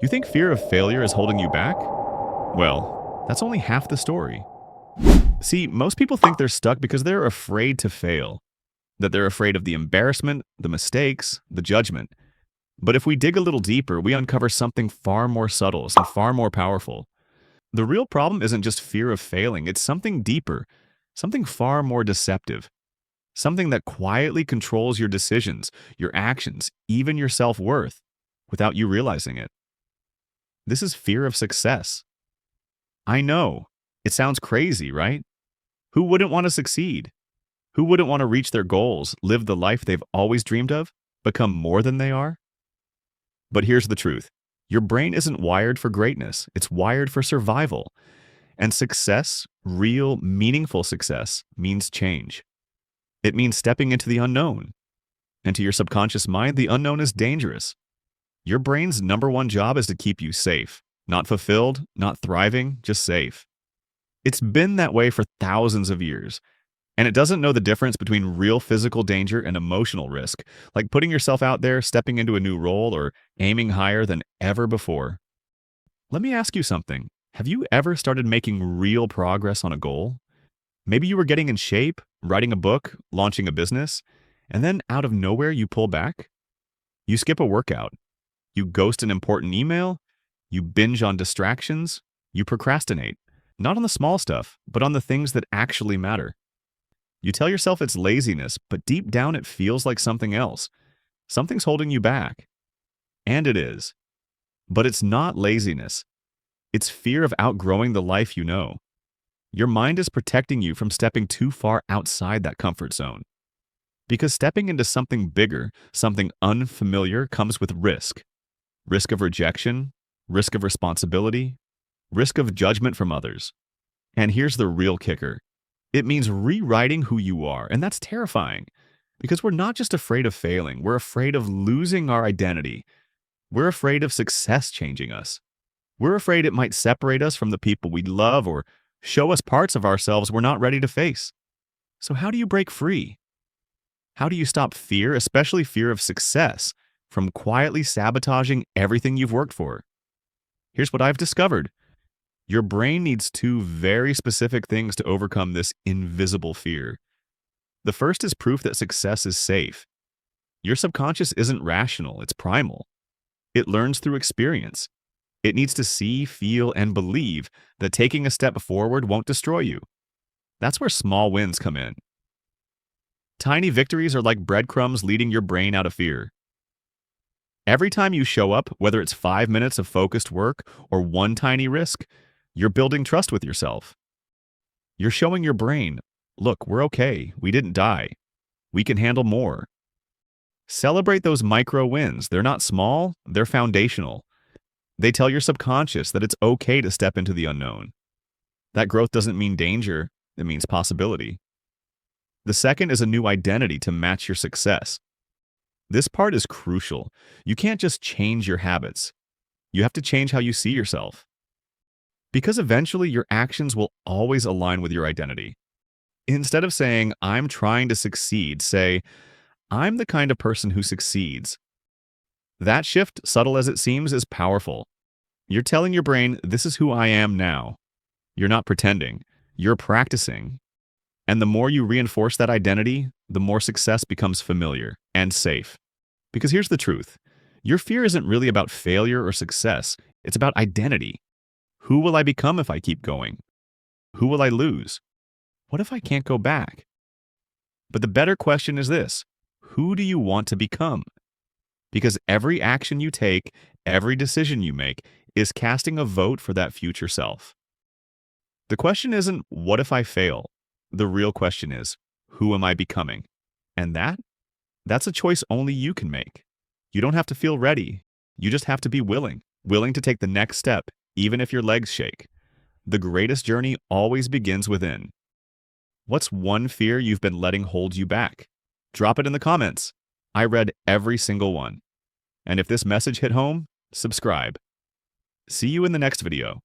You think fear of failure is holding you back? Well, that's only half the story. See, most people think they're stuck because they're afraid to fail, that they're afraid of the embarrassment, the mistakes, the judgment. But if we dig a little deeper, we uncover something far more subtle and far more powerful. The real problem isn't just fear of failing, it's something deeper, something far more deceptive, something that quietly controls your decisions, your actions, even your self-worth, without you realizing it. This is fear of success. I know, it sounds crazy, right? Who wouldn't want to succeed? Who wouldn't want to reach their goals, live the life they've always dreamed of, become more than they are? But here's the truth. Your brain isn't wired for greatness. It's wired for survival. And success, real, meaningful success, means change. It means stepping into the unknown. And to your subconscious mind, the unknown is dangerous. Your brain's number one job is to keep you safe. Not fulfilled, not thriving, just safe. It's been that way for thousands of years. And it doesn't know the difference between real physical danger and emotional risk, like putting yourself out there, stepping into a new role, or aiming higher than ever before. Let me ask you something. Have you ever started making real progress on a goal? Maybe you were getting in shape, writing a book, launching a business, and then out of nowhere you pull back? You skip a workout. You ghost an important email. You binge on distractions. You procrastinate. Not on the small stuff, but on the things that actually matter. You tell yourself it's laziness, but deep down it feels like something else. Something's holding you back. And it is. But it's not laziness. It's fear of outgrowing the life you know. Your mind is protecting you from stepping too far outside that comfort zone. Because stepping into something bigger, something unfamiliar, comes with risk. Risk of rejection, risk of responsibility, risk of judgment from others. And here's the real kicker. It means rewriting who you are, and that's terrifying. Because we're not just afraid of failing, we're afraid of losing our identity. We're afraid of success changing us. We're afraid it might separate us from the people we love or show us parts of ourselves we're not ready to face. So how do you break free? How do you stop fear, especially fear of success, from quietly sabotaging everything you've worked for? Here's what I've discovered. Your brain needs two very specific things to overcome this invisible fear. The first is proof that success is safe. Your subconscious isn't rational, it's primal. It learns through experience. It needs to see, feel, and believe that taking a step forward won't destroy you. That's where small wins come in. Tiny victories are like breadcrumbs leading your brain out of fear. Every time you show up, whether it's 5 minutes of focused work or one tiny risk, you're building trust with yourself. You're showing your brain, look, we're okay, we didn't die, we can handle more. Celebrate those micro wins. They're not small, they're foundational. They tell your subconscious that it's okay to step into the unknown. That growth doesn't mean danger, it means possibility. The second is a new identity to match your success. This part is crucial. You can't just change your habits. You have to change how you see yourself. Because eventually your actions will always align with your identity. Instead of saying, I'm trying to succeed, say, I'm the kind of person who succeeds. That shift, subtle as it seems, is powerful. You're telling your brain, this is who I am now. You're not pretending. You're practicing. And the more you reinforce that identity, the more success becomes familiar and safe. Because here's the truth. Your fear isn't really about failure or success. It's about identity. Who will I become if I keep going? Who will I lose? What if I can't go back? But the better question is this. Who do you want to become? Because every action you take, every decision you make, is casting a vote for that future self. The question isn't, what if I fail? The real question is, who am I becoming? And that's a choice only you can make. You don't have to feel ready. You just have to be willing to take the next step, even if your legs shake. The greatest journey always begins within. What's one fear you've been letting hold you back? Drop it in the comments. I read every single one. And if this message hit home, subscribe. See you in the next video.